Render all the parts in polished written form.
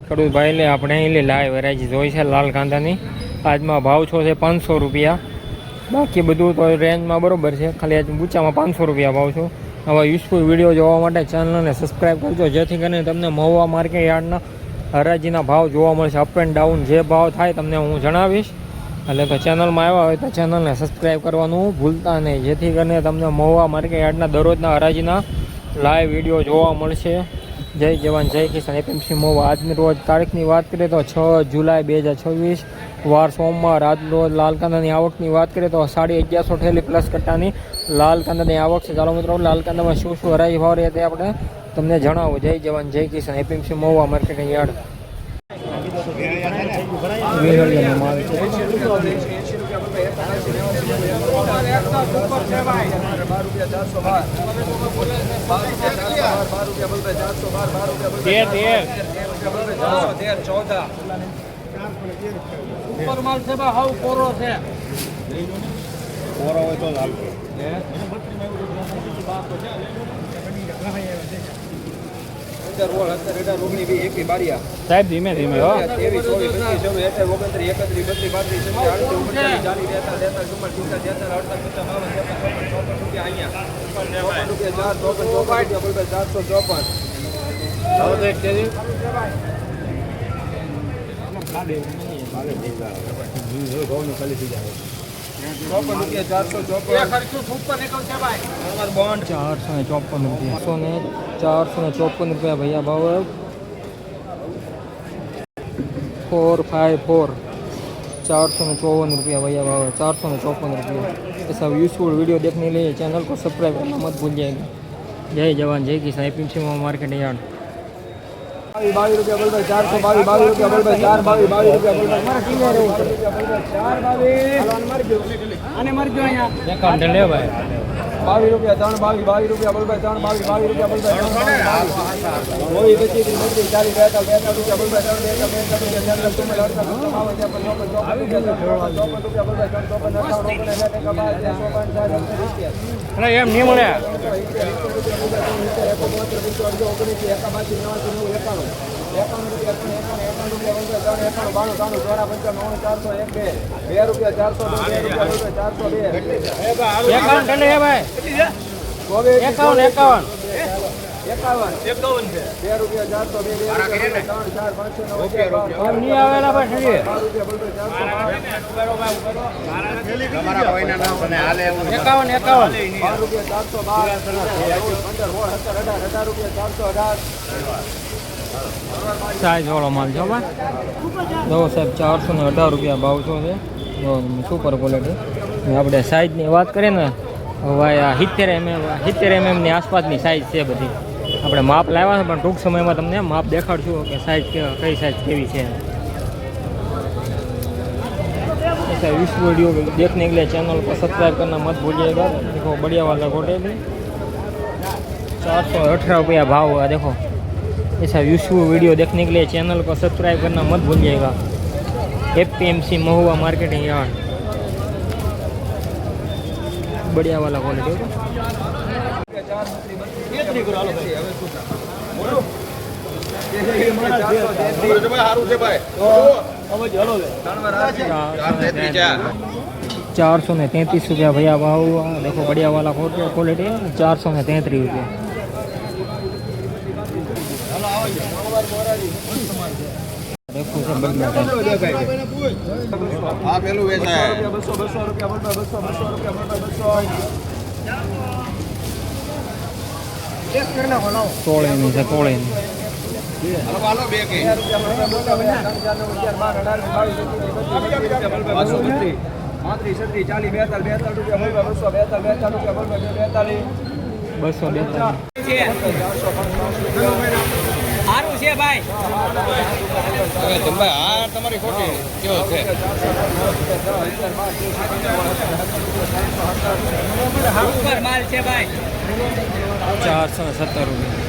ખેડૂત ભાઈ આપણે અહીં લાઈવ વેરાયટી જોઈ છે લાલ કાંદાની. આજમાં ભાવ છો છે 500 રૂપિયા. બાકી બધું તો રેન્જમાં બરોબર છે, ખાલી આજ ઊંચામાં 500 રૂપિયા ભાવ છો. આવા યુઝફુલ વિડીયો જોવા માટે ચેનલને સબસ્ક્રાઈબ કરજો, જેથી કરીને તમને મહુવા માર્કેટ યાર્ડના હરાજીના ભાવ જોવા મળશે. અપ એન્ડ ડાઉન જે ભાવ થાય તમને હું જણાવીશ. એટલે તો ચેનલમાં આવ્યા હોય તો ચેનલને સબસ્ક્રાઈબ કરવાનું ભૂલતા નહીં, જેથી કરીને તમને મહુવા માર્કેટ યાર્ડના દરરોજના હરાજીના લાઈવ વિડીયો જોવા મળશે. જય જવાન જય કિસાન. એપીએમસી મહુવા. આજની રોજ તારીખની વાત કરીએ તો 6 જુલાઈ 2026 વાર સોમવાર. આજ રોજ લાલ કાંદાની આવકની વાત કરીએ તો 1150 ઠેલી પ્લસ કટ્ટાની લાલ કાંદાની આવક છે. ચાલો મિત્રો, લાલ કાંદામાં શું શું હરાજી ભાવ રહે તે આપણે તમને જણાવો. જય જવાન જય કિસાન. APMC Mahuva market yard. માલ છે હાવ કોરો છે. કોરો હોય તો સાહેબ ધીમે ધીમે ₹454 भैया भाव 454 ₹454 भैया भाव 454 ऐसा यूजफुल वीडियो देखने के लिए चैनल को सब्सक्राइब करना मत भूलिएगा। जय जवान जय किसान। APMC market yard. 22 रुपया बोल भाई 422 रुपया बोल भाई 422 रुपया बोल भाई मारा किले रे 422 मर गयो आने मर गयो यहां एकाउंट ले भाई 22 रुपया 322 रुपया बोल भाई 322 रुपया बोल भाई ओई बची 40 42 रुपया बोल भाई 3 जनरल तुम लड़ता रुपया बोल भाई 54 अरे एम नहीं મળે સાઈઝ વાળો માલ છે ભાઈ. જો સાહેબ 418 રૂપિયા ભાવ છો છે. Super quality. આપણે સાઈઝની વાત કરીએ ને ભાઈ, આ 70 mm ની આસપાસની સાઈઝ છે બધી. આપણે માપ લાવ્યા છે, પણ ટૂંક સમયમાં તમને માપ દેખાડશું કે સાઈઝ કઈ સાઈઝ કેવી છે. ऐसा इस वीडियो देखने के लिए चैनल को सब्सक्राइब करना मत भूलिएगा। देखो बढ़िया वाला घोटे भी 418 रुपया भाव हुआ। देखो ऐसा यूजफुल वीडियो देखने के लिए चैनल को सब्सक्राइब करना मत भूलिएगा। एपीएमसी महुआ मार्केटिंग यार्ड। बढ़िया वाला क्वालिटी होगा। 433 रुपया भैया भाव। देखो बढ़िया वाला क्वालिटी है 433 रुपया। देखो सब बढ़िया हां पेलू वेचा है 200 रुपया 200 करना बनाओ तोड़े नहीं से तोड़े नहीं हेलो वालो बे के ₹4 સારું છે ભાઈ. તમે આ તમારી ખોટી કેવો છે? ઉપર માલ છે ભાઈ. 417 રૂપિયા.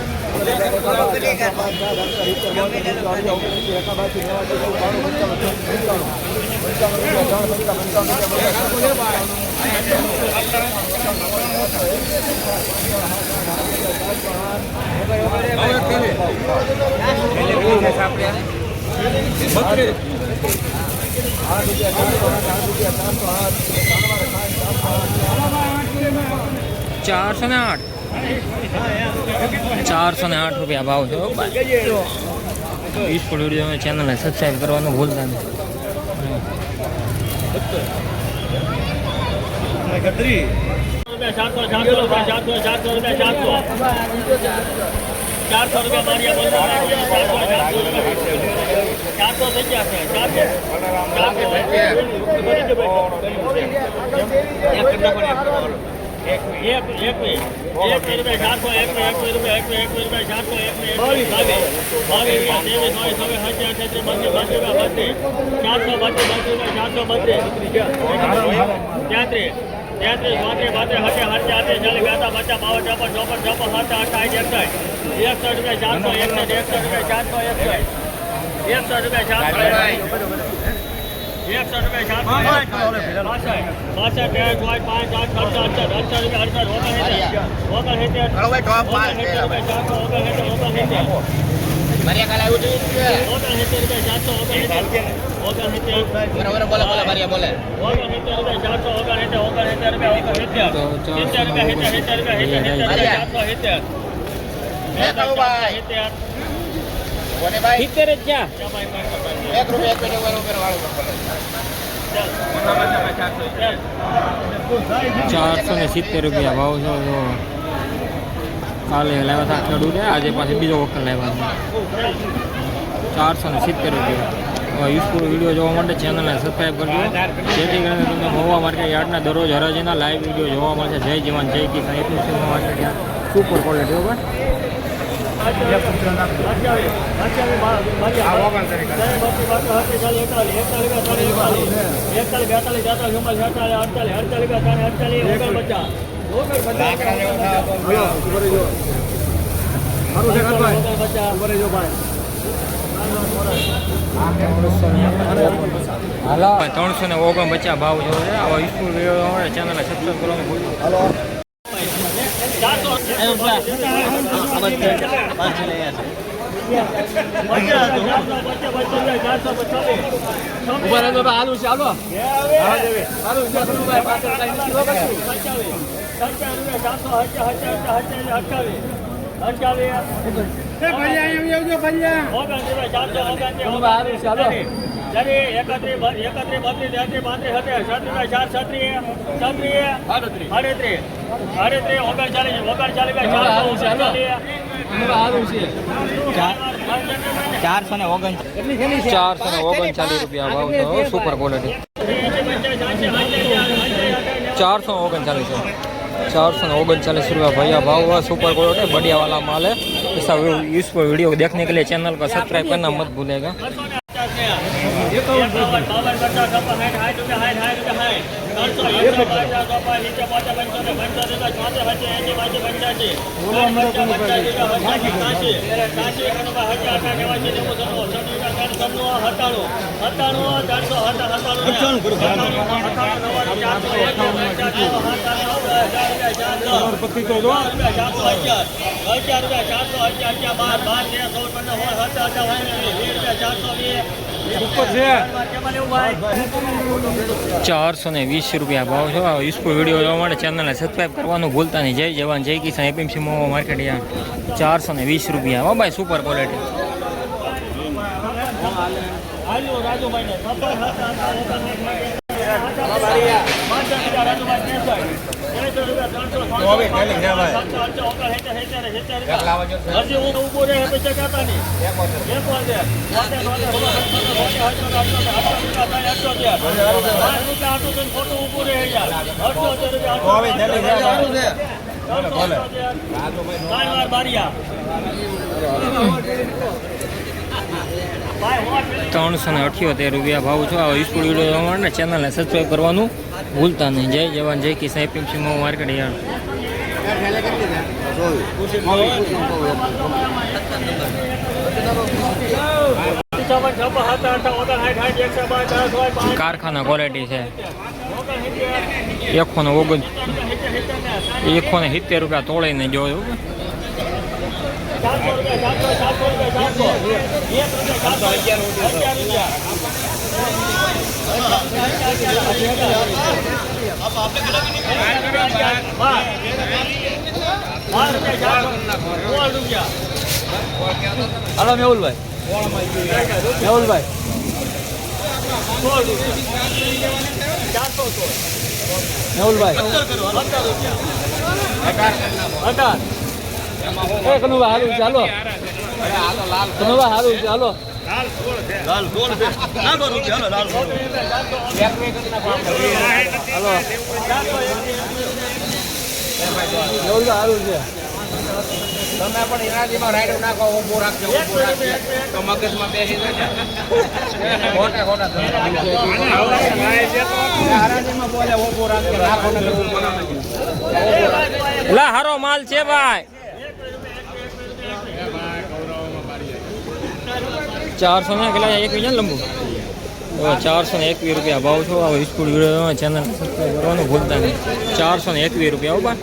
₹408 ₹408 ભાવ છે. યુઝફુલ વિડીયો ચેનલને સબસ્ક્રાઈબ કરવાનું ભૂલતા નહીં. 470 ભાવ છે. કાલે લાવ્યા હતા ખેડૂત, આજે પાછી બીજો વખત લાવ્યા છે. 470 યુઝફુલ વિડીયો જોવા માટે ચેનલને સબસ્ક્રાઈબ કરજો, જેથી કરીને તમને મહુવા માર્કેટ યાર્ડના દરરોજ હરાજીના લાઈવ વિડીયો જોવા મળશે. જય જવાન જય કિસાન. માર્કેટ યાર્ડ સુપર ક્વોલિટી બરાબર. હાલો 349 ભાવ જોવો છે. આવા યુઝફુલ વિડીયો ચેનલને સબસ્ક્રાઈબ કરવાનું ભૂલતા. ₹439 ભાવ છે. સુપર ક્વોલિટી 439 છે. ₹439 भैया भाव हुआ. सुपर क्वालिटी बढ़िया वाला माल है. ऐसा यूज़फुल वीडियो देखने के लिए चैनल को सब्सक्राइब करना मत भूलेगा. ₹420 ભાવ છે. યુઝફુલ વિડીયો જોવા માટે ચેનલને સબસ્ક્રાઈબ કરવાનું ભૂલતા નહીં. જય જવાન જય કિસાન. APMC Mahuva market yard ₹420. હો ભાઈ સુપર ક્વોલિટી. ₹378 ભાવ છો. આ યુઝફુલ વિડીયો જોવા માટે ચેનલને સબસ્ક્રાઈબ કરવાનું ભૂલતા નહીં. જય જવાન જય કિસાન. APMC Mahuva market yard. કારખાના ક્વોલિટી છે. ₹170 તોડીને જોયું. હાલો મેહુલભાઈ, મેહુલભાઈ મેહુલભાઈ એ કનુભાઈ હાલું છે હાલો, કનુભાઈ હાલું છે હાલો. હાલો મેહુલભાઈ હાલું છે. તમે પણ ઇનાજીમાં રાઈડ નાખો, ઊભો રાખજો, ઊભો રાખજો તો મગજમાં બેસી જશે. ખોટા ખોટા હરાજીમાં બોલે ઊભો રાખજો, રાખો ને લા હારો માલ છે ભાઈ. 400 ના કેટલા એક વિજન લંબુ 421 રૂપિયા ભાવ છો. હવે સ્કૂલ વિડીયો ચેનલ સબસ્ક્રાઈબ કરવાનું ભૂલતા નહીં. 421 રૂપિયા.